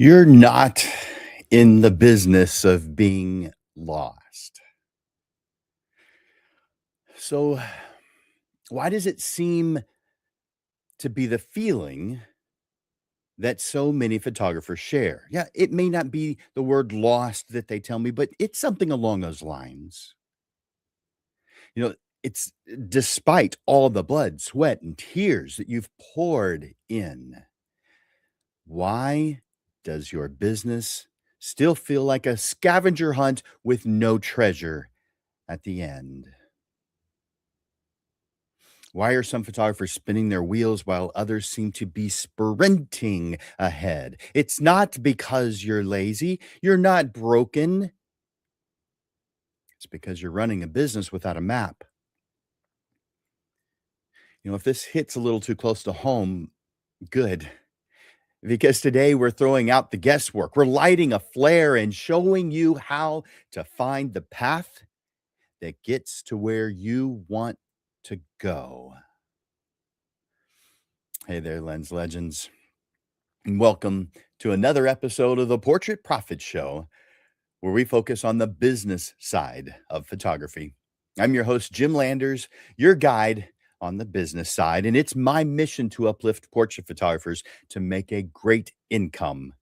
You're not in the business of being lost. So, why does it seem to be the feeling that so many photographers share? Yeah, it may not be the word lost that they tell me, but it's something along those lines. You know, it's despite all the blood, sweat, and tears that you've poured in. Why does your business still feel like a scavenger hunt with no treasure at the end? Why are some photographers spinning their wheels while others seem to be sprinting ahead? It's not because you're lazy, you're not broken. It's because you're running a business without a map. If this hits a little too close to home, good. Because today we're throwing out the guesswork. We're lighting a flare and showing you how to find the path that gets to where you want to go. Hey there, Lens Legends, and welcome to another episode of the Portrait Profit Show, where we focus on the business side of photography. I'm your host, Jim Landers, your guide on the business side, and it's my mission to uplift portrait photographers to make a great income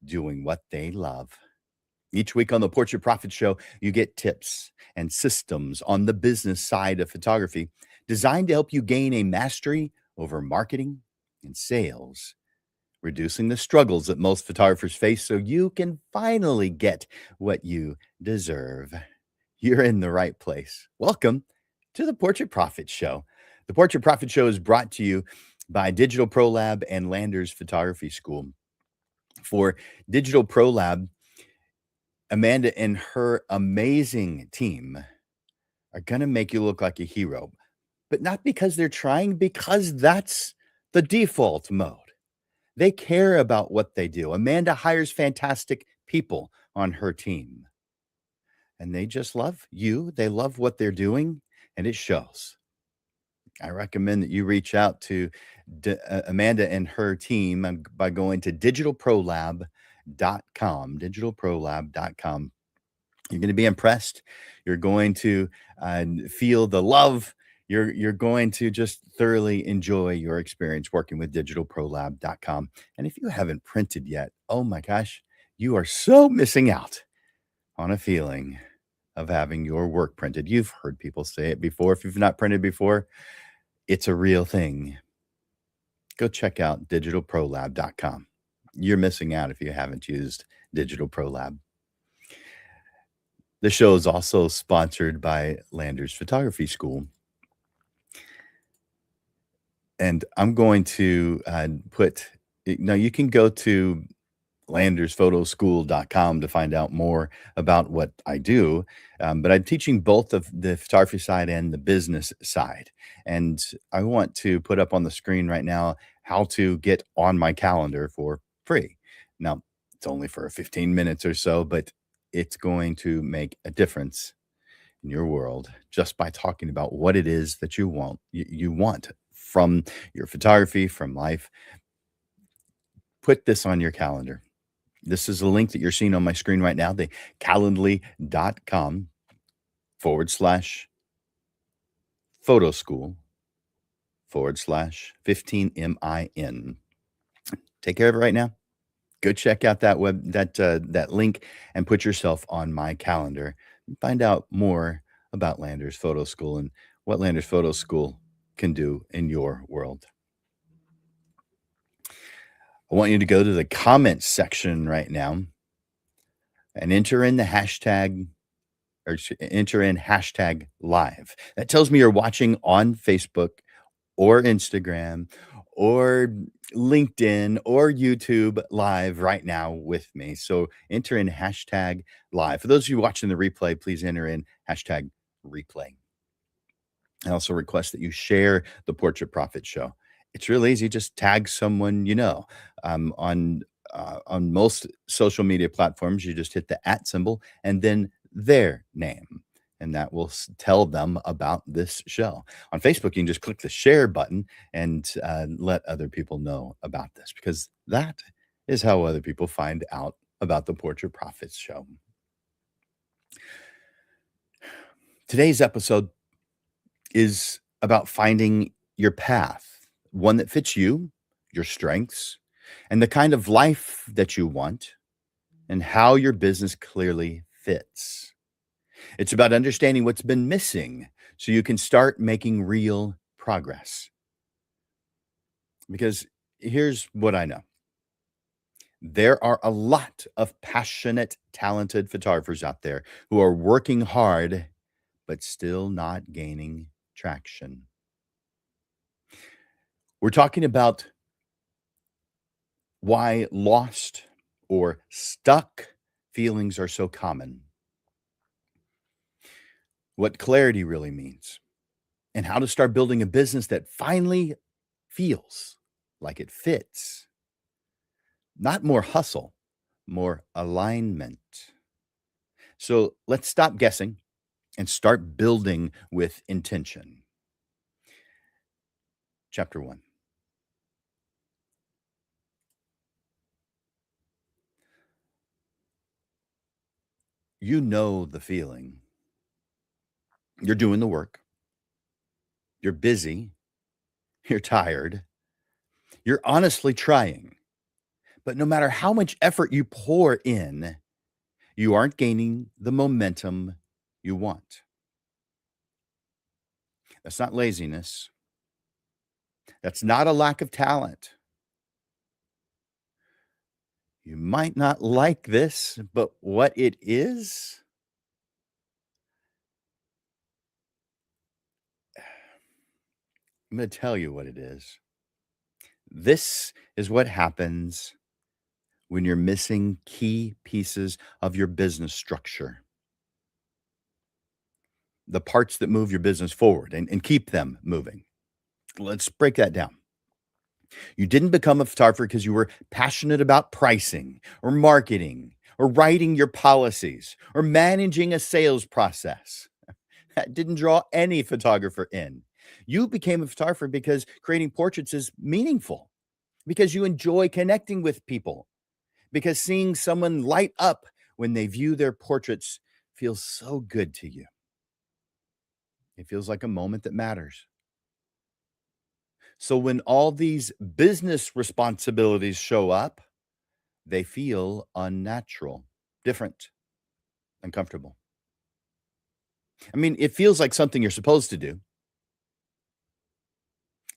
doing what they love. Each week on the Portrait Profit Show, you get tips and systems on the business side of photography designed to help you gain a mastery over marketing and sales, reducing the struggles that most photographers face so you can finally get what you deserve. You're in the right place. Welcome to the Portrait Profit Show. The Portrait Profit Show is brought to you by Digital Pro Lab and Landers Photography School. For Digital Pro Lab, Amanda and her amazing team are going to make you look like a hero, but not because they're trying, because that's the default mode. They care about what they do. Amanda hires fantastic people on her team, and they just love you. They love what they're doing, and it shows. I recommend that you reach out to Amanda and her team by going to digitalprolab.com, digitalprolab.com. You're going to be impressed. You're going to feel the love. You're going to just thoroughly enjoy your experience working with digitalprolab.com. And if you haven't printed yet, oh my gosh, you are so missing out on a feeling of having your work printed. You've heard people say it before. If you've not printed before, it's a real thing. Go check out digitalprolab.com. You're missing out if you haven't used Digital Pro Lab. The show is also sponsored by Landers Photography School. And I'm going to you can go to landersphotoschool.com to find out more about what I do. But I'm teaching both of the photography side and the business side. And I want to put up on the screen right now how to get on my calendar for free. Now, it's only for 15 minutes or so, but it's going to make a difference in your world just by talking about what it is that you want from your photography, from life. Put this on your calendar. This is a link that you're seeing on my screen right now, the calendly.com/photoschool/15min. Take care of it right now. Go check out that link and put yourself on my calendar and find out more about Landers Photo School and what Landers Photo School can do in your world. I want you to go to the comments section right now and enter in hashtag live. That tells me you're watching on Facebook or Instagram or LinkedIn or YouTube live right now with me. So enter in hashtag live. For those of you watching the replay, please enter in hashtag replay. I also request that you share the Portrait Profit Show. It's real easy. Just tag someone you know. On most social media platforms, you just hit the @ symbol and then their name, and that will tell them about this show. On Facebook, you can just click the share button and let other people know about this, because that is how other people find out about the Portrait Profits Show. Today's episode is about finding your path, one that fits you, your strengths, and the kind of life that you want, and how your business clearly fits. It's about understanding what's been missing so you can start making real progress. Because here's what I know. There are a lot of passionate, talented photographers out there who are working hard, but still not gaining traction. We're talking about why lost or stuck feelings are so common, what clarity really means, and how to start building a business that finally feels like it fits. Not more hustle, more alignment. So let's stop guessing and start building with intention. Chapter 1. You know the feeling. You're doing the work. You're busy. You're tired. You're honestly trying. But no matter how much effort you pour in, you aren't gaining the momentum you want. That's not laziness. That's not a lack of talent. You might not like this, but what it is, I'm going to tell you what it is. This is what happens when you're missing key pieces of your business structure, the parts that move your business forward and keep them moving. Let's break that down. You didn't become a photographer because you were passionate about pricing or marketing or writing your policies or managing a sales process. That didn't draw any photographer in. You became a photographer because creating portraits is meaningful, because you enjoy connecting with people, because seeing someone light up when they view their portraits feels so good to you. It feels like a moment that matters. So when all these business responsibilities show up, they feel unnatural, different, uncomfortable. I mean, it feels like something you're supposed to do.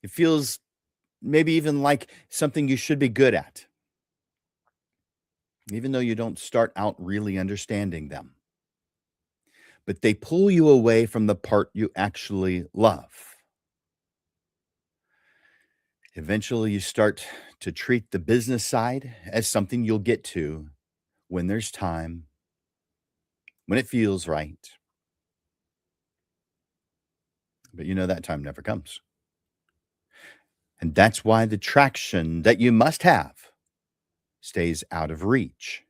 It feels maybe even like something you should be good at, even though you don't start out really understanding them. But they pull you away from the part you actually love. Eventually, you start to treat the business side as something you'll get to when there's time, when it feels right. But you know that time never comes. And that's why the traction that you must have stays out of reach.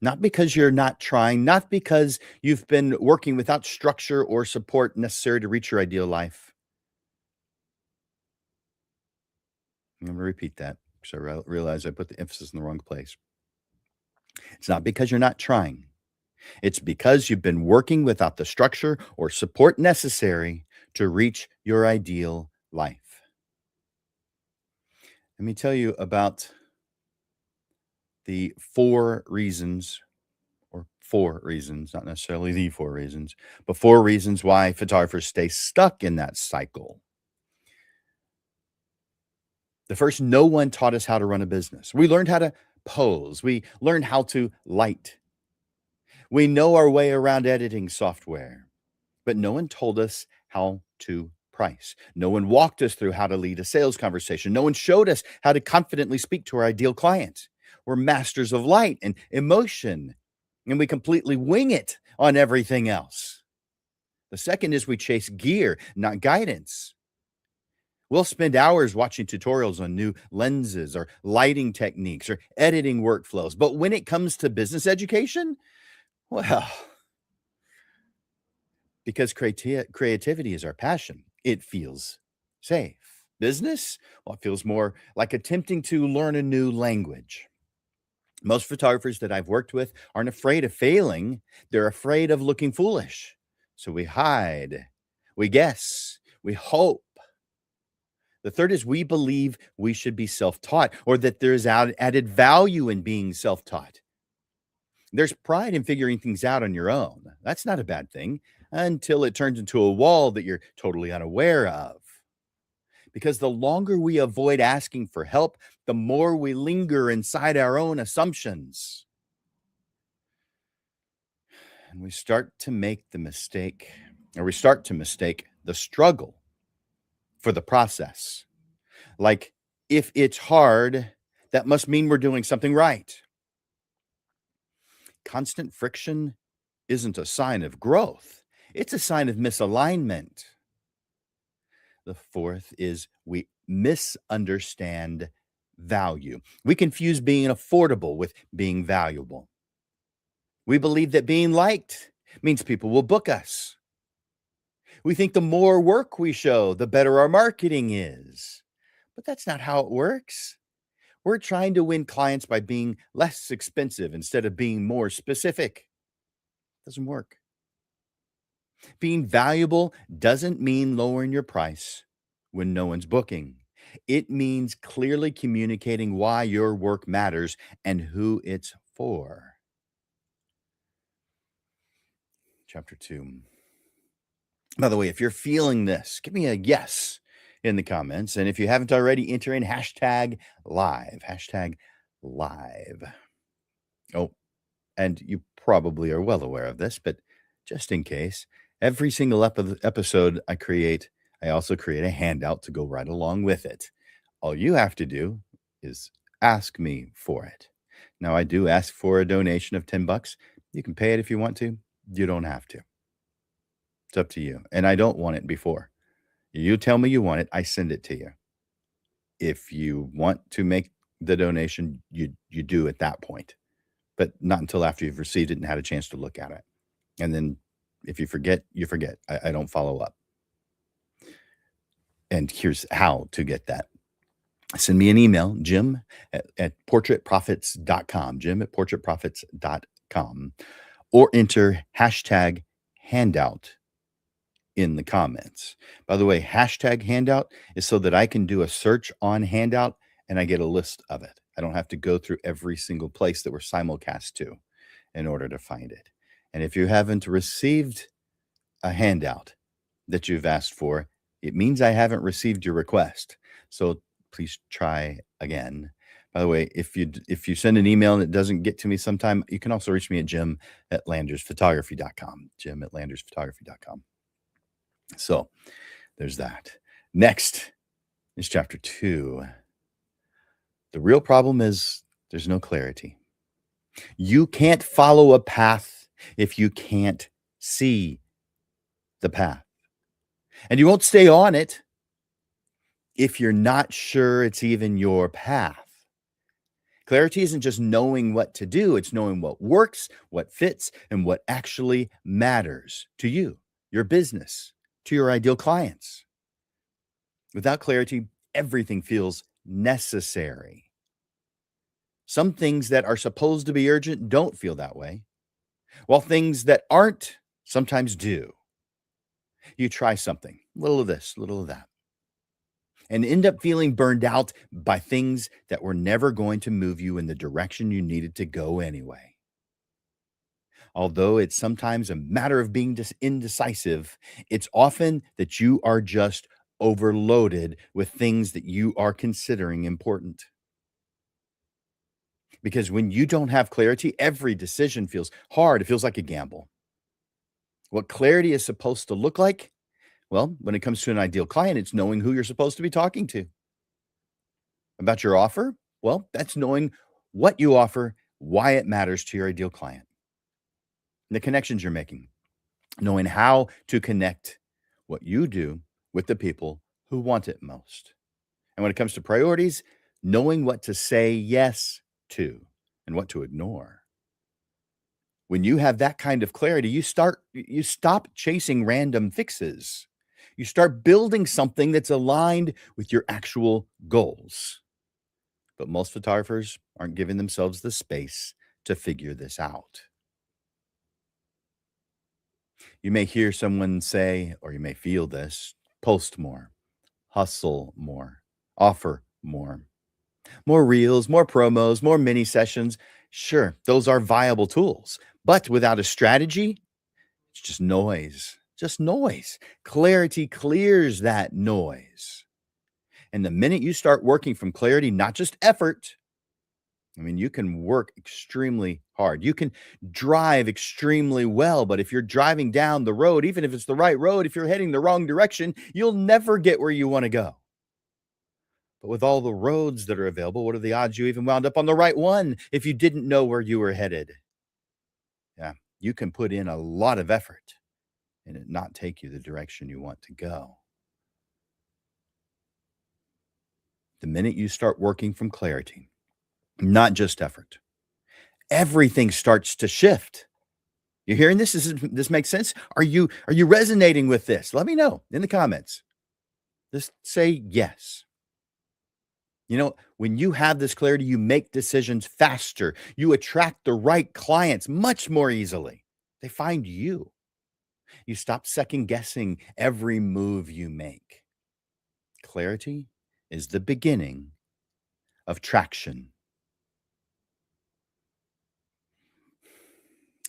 Not because you're not trying, not because you've been working without structure or support necessary to reach your ideal life. I'm going to repeat that because I realize I put the emphasis in the wrong place. It's not because you're not trying. It's because you've been working without the structure or support necessary to reach your ideal life. Let me tell you about the 4 reasons, or 4 reasons, not necessarily the 4 reasons, but 4 reasons why photographers stay stuck in that cycle. The first, no one taught us how to run a business. We learned how to pose. We learned how to light. We know our way around editing software, but no one told us how to price. No one walked us through how to lead a sales conversation. No one showed us how to confidently speak to our ideal client. We're masters of light and emotion, and we completely wing it on everything else. The second is we chase gear, not guidance. We'll spend hours watching tutorials on new lenses or lighting techniques or editing workflows. But when it comes to business education, well, because creativity is our passion, it feels safe. Business, well, it feels more like attempting to learn a new language. Most photographers that I've worked with aren't afraid of failing. They're afraid of looking foolish. So we hide, we guess, we hope. The third is we believe we should be self-taught or that there's added value in being self-taught. There's pride in figuring things out on your own. That's not a bad thing until it turns into a wall that you're totally unaware of. Because the longer we avoid asking for help, the more we linger inside our own assumptions. And we start to make the mistake, or we start to mistake the struggle for the process. Like, if it's hard, that must mean we're doing something right. Constant friction isn't a sign of growth, it's a sign of misalignment. The fourth is we misunderstand value. We confuse being affordable with being valuable. We believe that being liked means people will book us. We think the more work we show, the better our marketing is. But that's not how it works. We're trying to win clients by being less expensive instead of being more specific. It doesn't work. Being valuable doesn't mean lowering your price when no one's booking. It means clearly communicating why your work matters and who it's for. Chapter 2. By the way, if you're feeling this, give me a yes in the comments. And if you haven't already, enter in hashtag live. Hashtag live. Oh, and you probably are well aware of this, but just in case, every single episode I create, I also create a handout to go right along with it. All you have to do is ask me for it. Now, I do ask for a donation of $10. You can pay it if you want to. You don't have to. It's up to you. And I don't want it before. You tell me you want it, I send it to you. If you want to make the donation, you do at that point, but not until after you've received it and had a chance to look at it. And then if you forget, you forget. I don't follow up. And here's how to get that. Send me an email, Jim at portraitprofits.com, Jim at portraitprofits.com, or enter hashtag handout in the comments. By the way, hashtag handout is so that I can do a search on handout and I get a list of it. I don't have to go through every single place that we're simulcast to in order to find it. And if you haven't received a handout that you've asked for, it means I haven't received your request. So please try again. By the way, if you send an email and it doesn't get to me sometime, you can also reach me at jim@landersphotography.com, jim@landersphotography.com. So there's that. Next is chapter 2. The real problem is there's no clarity. You can't follow a path if you can't see the path. And you won't stay on it if you're not sure it's even your path. Clarity isn't just knowing what to do, it's knowing what works, what fits, and what actually matters to you, your business, to your ideal clients. Without clarity, everything feels necessary. Some things that are supposed to be urgent don't feel that way, while things that aren't sometimes do. You try something, a little of this, a little of that, and end up feeling burned out by things that were never going to move you in the direction you needed to go anyway. Although it's sometimes a matter of being indecisive, it's often that you are just overloaded with things that you are considering important. Because when you don't have clarity, every decision feels hard. It feels like a gamble. What clarity is supposed to look like? Well, when it comes to an ideal client, it's knowing who you're supposed to be talking to. About your offer? Well, that's knowing what you offer, why it matters to your ideal client, and the connections you're making, knowing how to connect what you do with the people who want it most. And when it comes to priorities, knowing what to say yes to and what to ignore. When you have that kind of clarity, you stop chasing random fixes. You start building something that's aligned with your actual goals. but most photographers aren't giving themselves the space to figure this out. You may hear someone say, or you may feel this: post more, hustle more, offer more. More reels, more promos, more mini sessions. Sure, those are viable tools, but without a strategy, it's just noise. Just noise. Clarity clears that noise. And the minute you start working from clarity, not just effort, I mean, you can work extremely hard. You can drive extremely well, but if you're driving down the road, even if it's the right road, if you're heading the wrong direction, you'll never get where you want to go. But with all the roads that are available, what are the odds you even wound up on the right one if you didn't know where you were headed? Yeah, you can put in a lot of effort and it not take you the direction you want to go. The minute you start working from clarity, not just effort, everything starts to shift. You hearing this? This makes sense? Are you resonating with this? Let me know in the comments. Just say yes. You know, when you have this clarity, you make decisions faster. You attract the right clients much more easily. They find you. You stop second guessing every move you make. Clarity is the beginning of traction.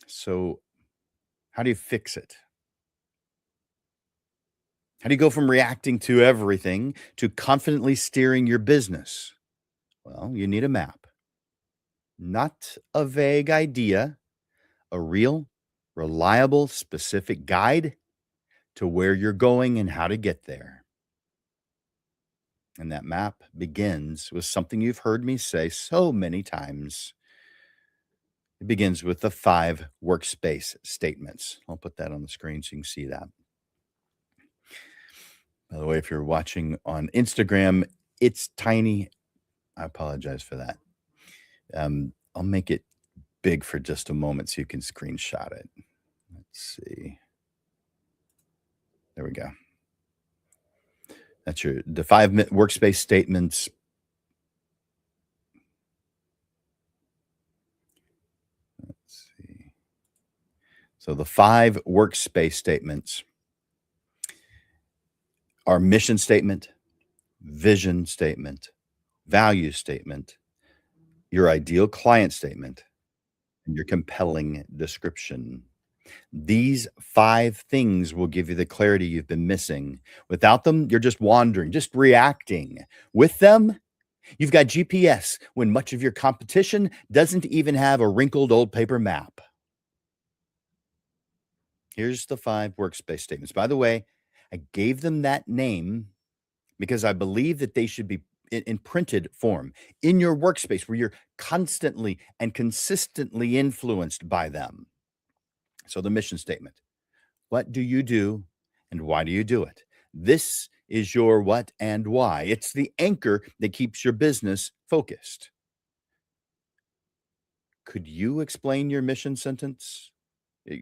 So, how do you fix it? How do you go from reacting to everything to confidently steering your business? Well, you need a map, not a vague idea, a real, reliable, specific guide to where you're going and how to get there. And that map begins with something you've heard me say so many times. It begins with the 5 workspace statements. I'll put that on the screen so you can see that. By the way, if you're watching on Instagram, it's tiny. I apologize for that. I'll make it big for just a moment so you can screenshot it. Let's see. There we go. That's the 5 workspace statements. Let's see. So the 5 workspace statements are mission statement, vision statement, value statement, your ideal client statement, and your compelling description. These 5 things will give you the clarity you've been missing. Without them, you're just wandering, just reacting. With them, you've got GPS when much of your competition doesn't even have a wrinkled old paper map. Here's the 5 workspace statements. By the way, I gave them that name because I believe that they should be in printed form in your workspace where you're constantly and consistently influenced by them. So the mission statement: what do you do and why do you do it? This is your what and why. It's the anchor that keeps your business focused. Could you explain your mission sentence?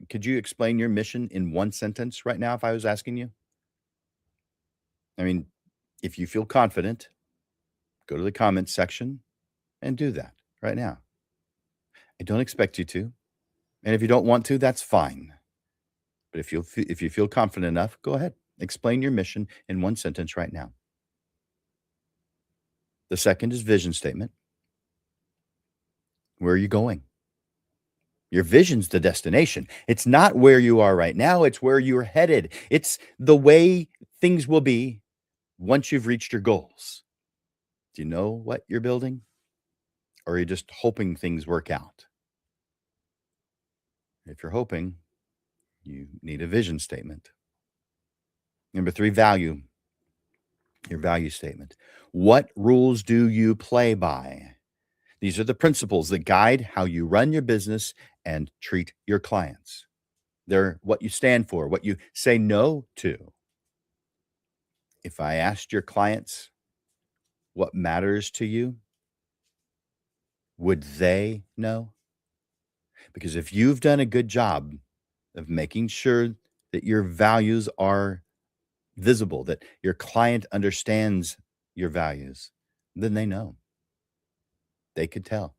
Could you explain your mission in one sentence right now if I was asking you? I mean, if you feel confident, go to the comments section and do that right now. I don't expect you to. And if you don't want to, that's fine. But if you feel confident enough, go ahead. Explain your mission in one sentence right now. The second is vision statement. Where are you going? Your vision's the destination. It's not where you are right now. It's where you're headed. It's the way things will be once you've reached your goals. Do you know what you're building? Or are you just hoping things work out? If you're hoping, you need a vision statement. Number 3, value. Your value statement. What rules do you play by? These are the principles that guide how you run your business and treat your clients. They're what you stand for, what you say no to. If I asked your clients what matters to you, would they know? Because if you've done a good job of making sure that your values are visible, that your client understands your values, then they know. they could tell.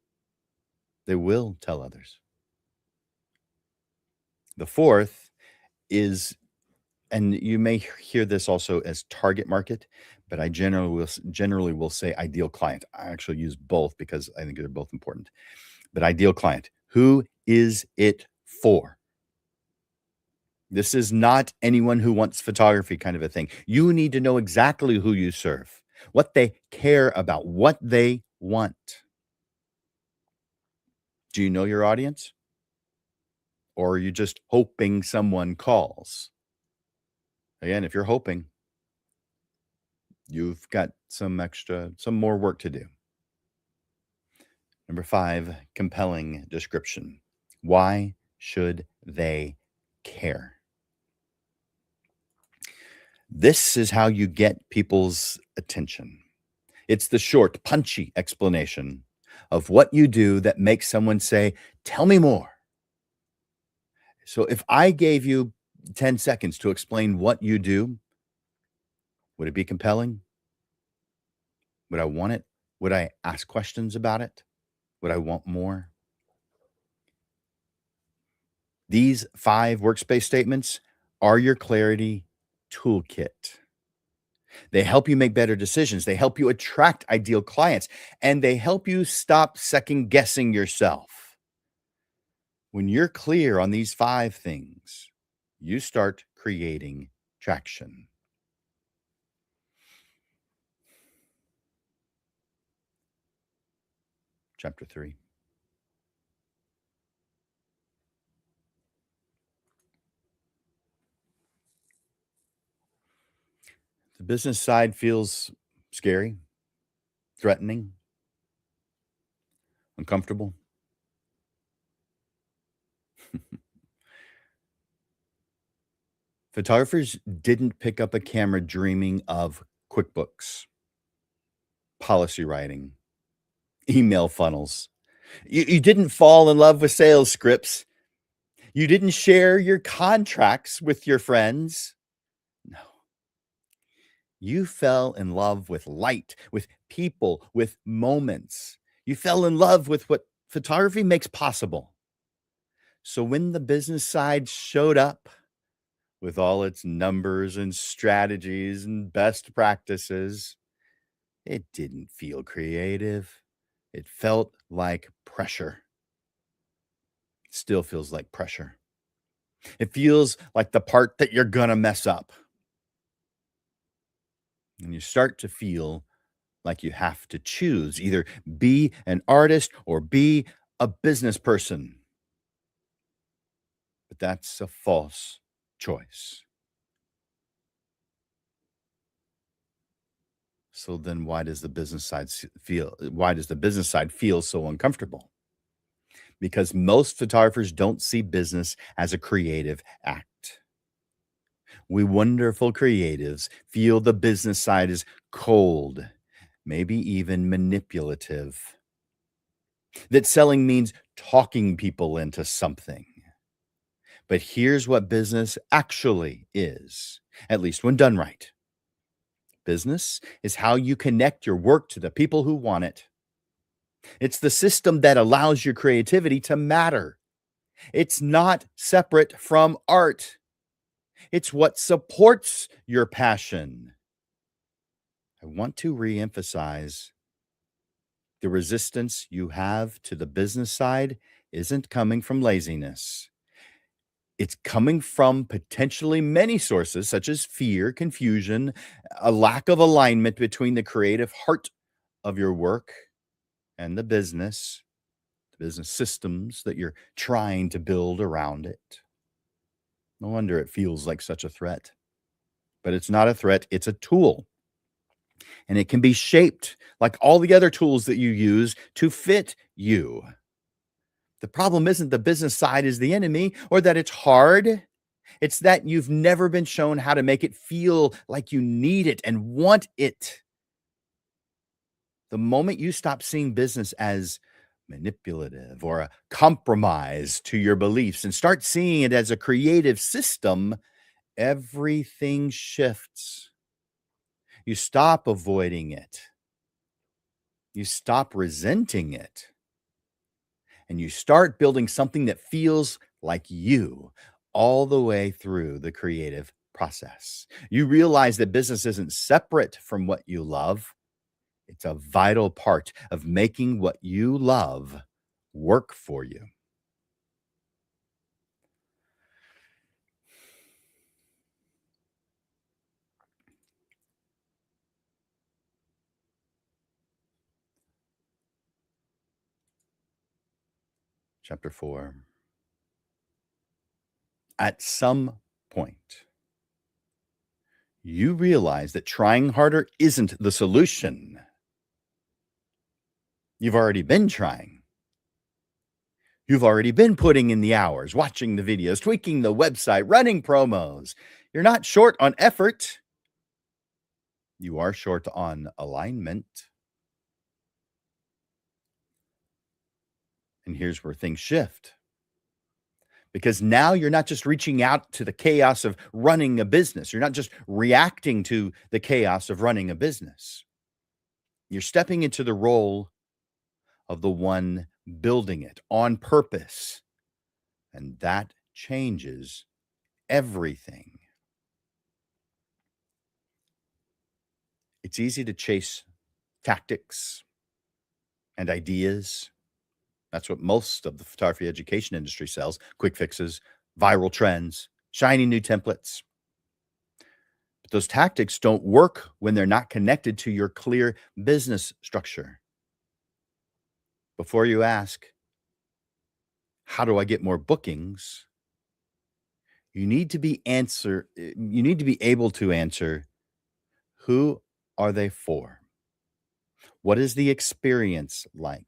They will tell others. The fourth is, and you may hear this also as target market, but I generally will say ideal client. I actually use both because I think they're both important. But ideal client, who is it for? This is not anyone who wants photography kind of a thing. You need to know exactly who you serve, what they care about, what they want. Do you know your audience? Or are you just hoping someone calls? Again, if you're hoping, you've got some more work to do. Number 5, compelling description. Why should they care? This is how you get people's attention. It's the short, punchy explanation of what you do that makes someone say, "Tell me more." So if I gave you 10 seconds to explain what you do, would it be compelling? Would I want it? Would I ask questions about it? Would I want more? These 5 workspace statements are your clarity toolkit. They help you make better decisions. They help you attract ideal clients, and they help you stop second guessing yourself. When you're clear on these 5 things, you start creating traction. Chapter 3. The business side feels scary, threatening, uncomfortable. Photographers didn't pick up a camera dreaming of QuickBooks, policy writing, email funnels. You didn't fall in love with sales scripts. You didn't share your contracts with your friends. No. You fell in love with light, with people, with moments. You fell in love with what photography makes possible. So when the business side showed up with all its numbers and strategies and best practices, it didn't feel creative. It felt like pressure. It still feels like pressure. It feels like the part that you're going to mess up. And you start to feel like you have to choose either be an artist or be a business person. But that's a false choice. So then why does the business side feel so uncomfortable? Because most photographers don't see business as a creative act. We wonderful creatives feel the business side is cold, maybe even manipulative. That selling means talking people into something. But here's what business actually is, at least when done right. Business is how you connect your work to the people who want it. It's the system that allows your creativity to matter. It's not separate from art. It's what supports your passion. I want to reemphasize the resistance you have to the business side isn't coming from laziness. It's coming from potentially many sources, such as fear, confusion, a lack of alignment between the creative heart of your work and the business systems that you're trying to build around it. No wonder it feels like such a threat. But it's not a threat, it's a tool. And it can be shaped like all the other tools that you use to fit you. The problem isn't the business side is the enemy or that it's hard. It's that you've never been shown how to make it feel like you need it and want it. The moment you stop seeing business as manipulative or a compromise to your beliefs and start seeing it as a creative system, everything shifts. You stop avoiding it. You stop resenting it and you start building something that feels like you all the way through the creative process. You realize that business isn't separate from what you love, it's a vital part of making what you love work for you. Chapter 4. At some point, you realize that trying harder isn't the solution. You've already been trying. You've already been putting in the hours, watching the videos, tweaking the website, running promos. You're not short on effort. You are short on alignment. And here's where things shift. Because now you're not just reaching out to the chaos of running a business. You're not just reacting to the chaos of running a business. You're stepping into the role of the one building it on purpose. And that changes everything. It's easy to chase tactics and ideas. That's what most of the photography education industry sells: quick fixes, viral trends, shiny new templates. But those tactics don't work when they're not connected to your clear business structure. Before you ask, how do I get more bookings? You need to be able to answer, who are they for? What is the experience like?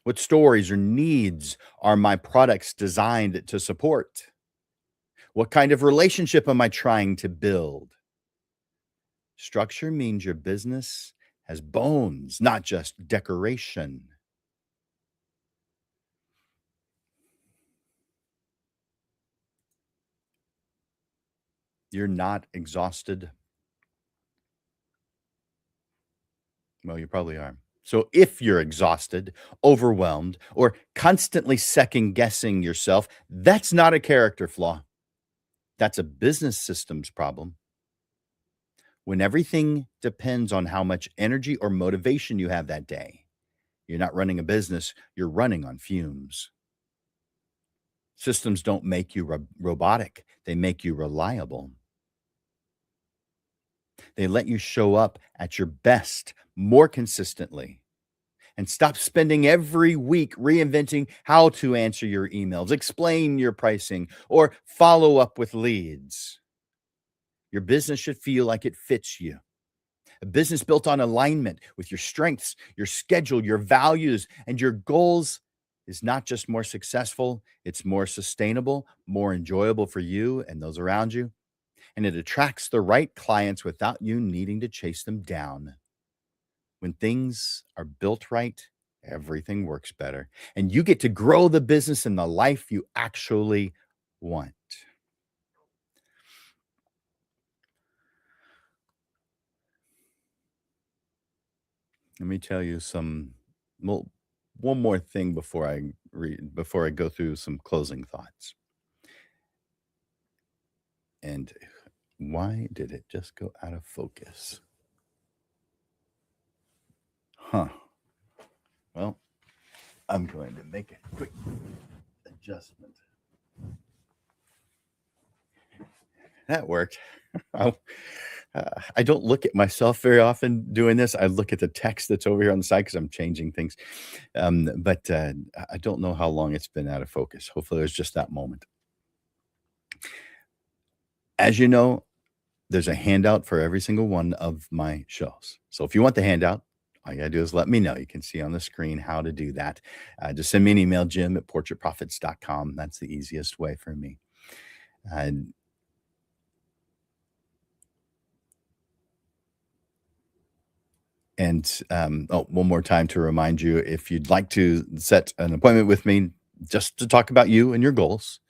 What stories or needs are my products designed to support? What kind of relationship am I trying to build? Structure means your business has bones, not just decoration. You're not exhausted. Well, you probably are. So if you're exhausted, overwhelmed, or constantly second guessing yourself, that's not a character flaw. That's a business systems problem. When everything depends on how much energy or motivation you have that day, you're not running a business, you're running on fumes. Systems don't make you robotic, they make you reliable. They let you show up at your best more consistently and stop spending every week reinventing how to answer your emails, explain your pricing, or follow up with leads. Your business should feel like it fits you. A business built on alignment with your strengths, your schedule, your values, and your goals is not just more successful, it's more sustainable, more enjoyable for you and those around you. And it attracts the right clients without you needing to chase them down. When things are built right, everything works better. And you get to grow the business and the life you actually want. Let me tell you well, one more thing before I go through some closing thoughts. And why did it just go out of focus? Huh. Well, I'm going to make a quick adjustment. That worked. I I don't look at myself very often doing this. I look at the text that's over here on the side because I'm changing things. But I don't know how long it's been out of focus. Hopefully, it was just that moment. As you know, there's a handout for every single one of my shows. So if you want the handout, all you got to do is let me know. You can see on the screen how to do that. Just send me an email, jim@portraitprofits.com. That's the easiest way for me. And one more time to remind you, if you'd like to set an appointment with me just to talk about you and your goals,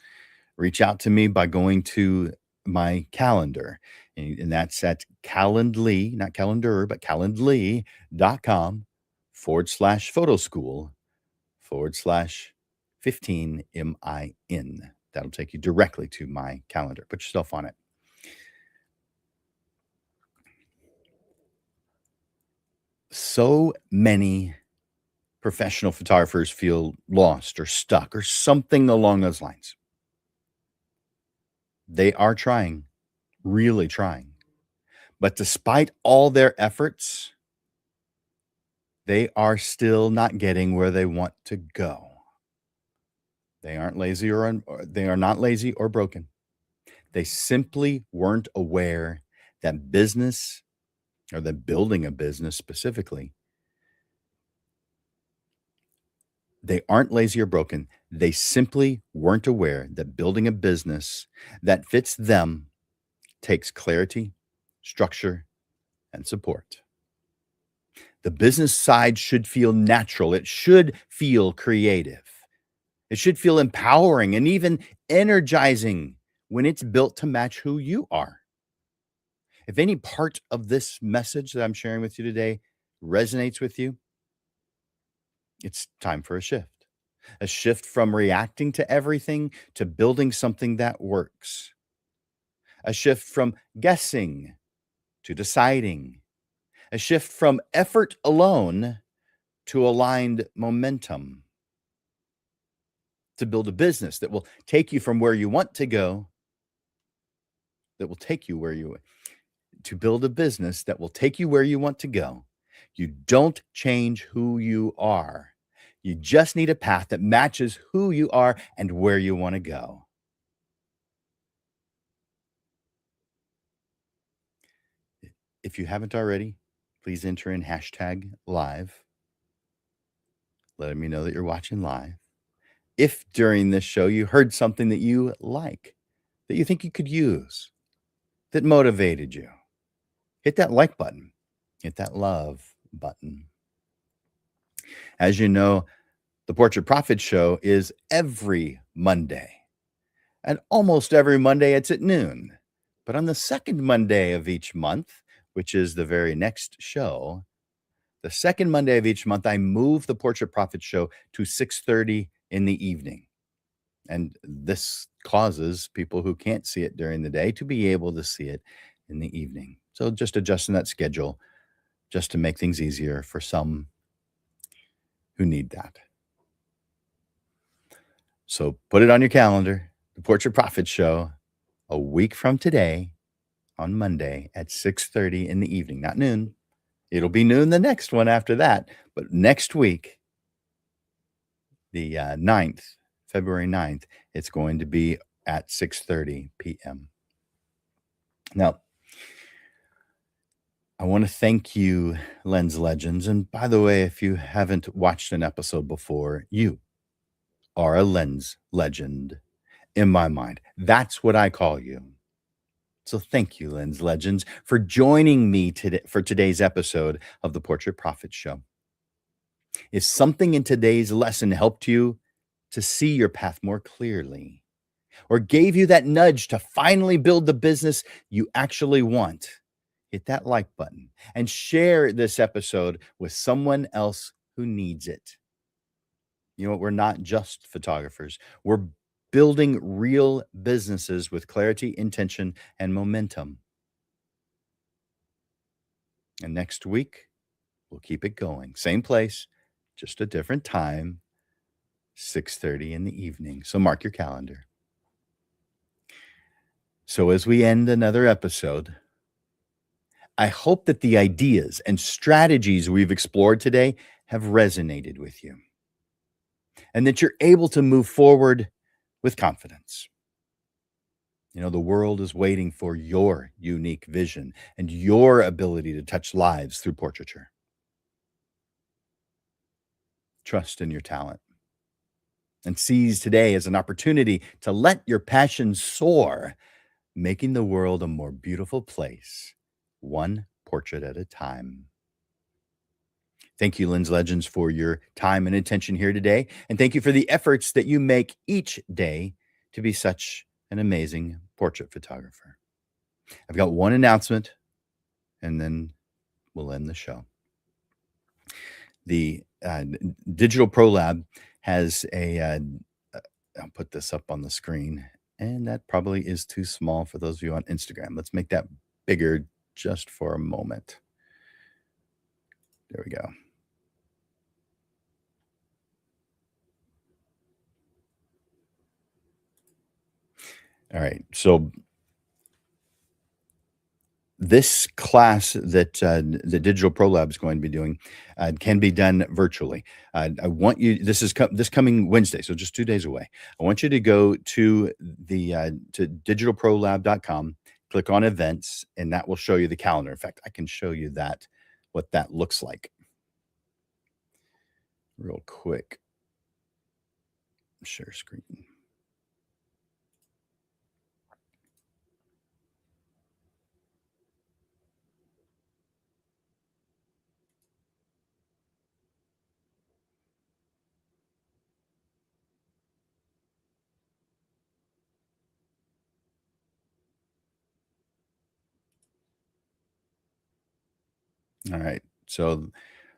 reach out to me by going to my calendar. And that's at Calendly, not calendar, but calendly.com photo school /15MIN. That'll take you directly to my calendar. Put yourself on it. So many professional photographers feel lost or stuck or something along those lines. They are trying, really trying. But despite all their efforts, they are still not getting where they want to go. They aren't lazy or they are not lazy or broken. They simply weren't aware that business, or that building a business specifically, they aren't lazy or broken. They simply weren't aware that building a business that fits them takes clarity, structure, and support. The business side should feel natural. It should feel creative. It should feel empowering and even energizing when it's built to match who you are. If any part of this message that I'm sharing with you today resonates with you, it's time for a shift from reacting to everything to building something that works, a shift from guessing to deciding, a shift from effort alone to aligned momentum, to build a business that will take you from where you want to go, that will take you where you to build a business that will take you where you want to go. You don't change who you are. You just need a path that matches who you are and where you want to go. If you haven't already, please enter in #live, letting me know that you're watching live. If during this show you heard something that you like, that you think you could use, that motivated you, hit that like button, hit that love button. As you know, the Portrait Profit Show is every Monday. And almost every Monday it's at noon. But on the second Monday of each month, which is the very next show, the second Monday of each month, I move the Portrait Profit Show to 6:30 in the evening. And this causes people who can't see it during the day to be able to see it in the evening. So just adjusting that schedule just to make things easier for some who need that. So put it on your calendar, the Portrait Profit Show, a week from today on Monday at 6:30 in the evening, not noon. It'll be noon the next one after that. But next week, the 9th, February 9th, it's going to be at 6:30 p.m. Now, I want to thank you, Lens Legends. And by the way, if you haven't watched an episode before, you are a Lens Legend in my mind. That's what I call you. So thank you, Lens Legends, for joining me today for today's episode of the Portrait Profit Show. If something in today's lesson helped you to see your path more clearly, or gave you that nudge to finally build the business you actually want, hit that like button and share this episode with someone else who needs it. You know what? We're not just photographers. We're building real businesses with clarity, intention, and momentum. And next week, we'll keep it going. Same place, just a different time, 6:30 in the evening. So mark your calendar. So as we end another episode, I hope that the ideas and strategies we've explored today have resonated with you and that you're able to move forward with confidence. You know, the world is waiting for your unique vision and your ability to touch lives through portraiture. Trust in your talent and seize today as an opportunity to let your passion soar, making the world a more beautiful place, one portrait at a time. Thank you, Lens Legends, for your time and attention here today. And thank you for the efforts that you make each day to be such an amazing portrait photographer. I've got one announcement, and then we'll end the show. The Digital Pro Lab has I'll put this up on the screen, and that probably is too small for those of you on Instagram. Let's make that bigger just for a moment. There we go. All right. So this class that the Digital Pro Lab is going to be doing can be done virtually. I want you. This coming Wednesday, so just 2 days away. I want you to go to to digitalprolab.com, click on events, and that will show you the calendar. In fact, I can show you what that looks like real quick. Share screen. All right. So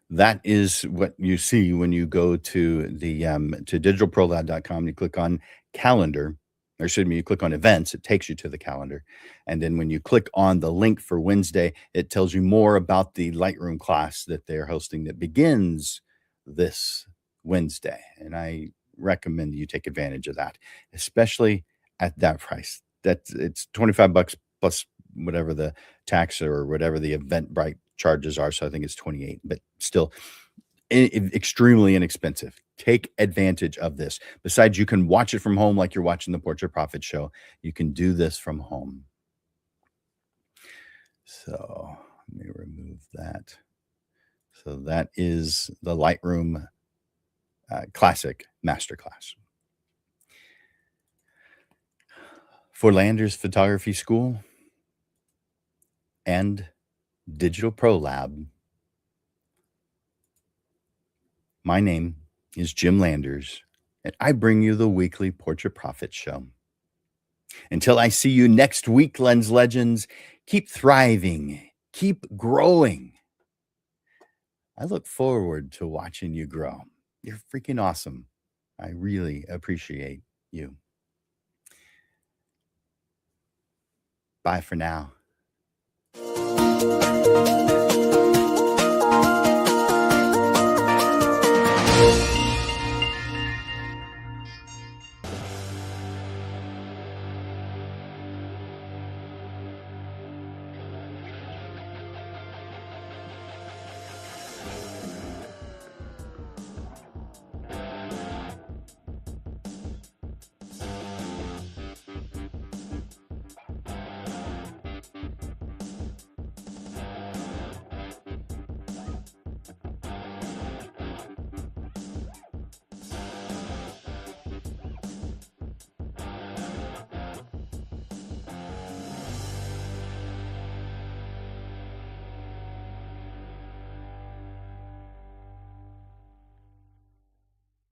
that is what you see when you go to to digitalprolab.com. You click on calendar, or excuse me, you click on events, it takes you to the calendar. And then when you click on the link for Wednesday, it tells you more about the Lightroom class that they're hosting that begins this Wednesday. And I recommend you take advantage of that, especially at that price. It's 25 bucks plus whatever the tax or whatever the Eventbrite charges are. So I think it's 28, but still extremely inexpensive. Take advantage of this. Besides, you can watch it from home like you're watching the Portrait Profit Show. You can do this from home. So let me remove that. So that is the Lightroom Classic Masterclass. For Landers Photography School and Digital Pro Lab, my name is Jim Landers, and I bring you the weekly Portrait Profit Show. Until I see you next week, Lens Legends, keep thriving, keep growing. I look forward to watching you grow. You're freaking awesome. I really appreciate you. Bye for now.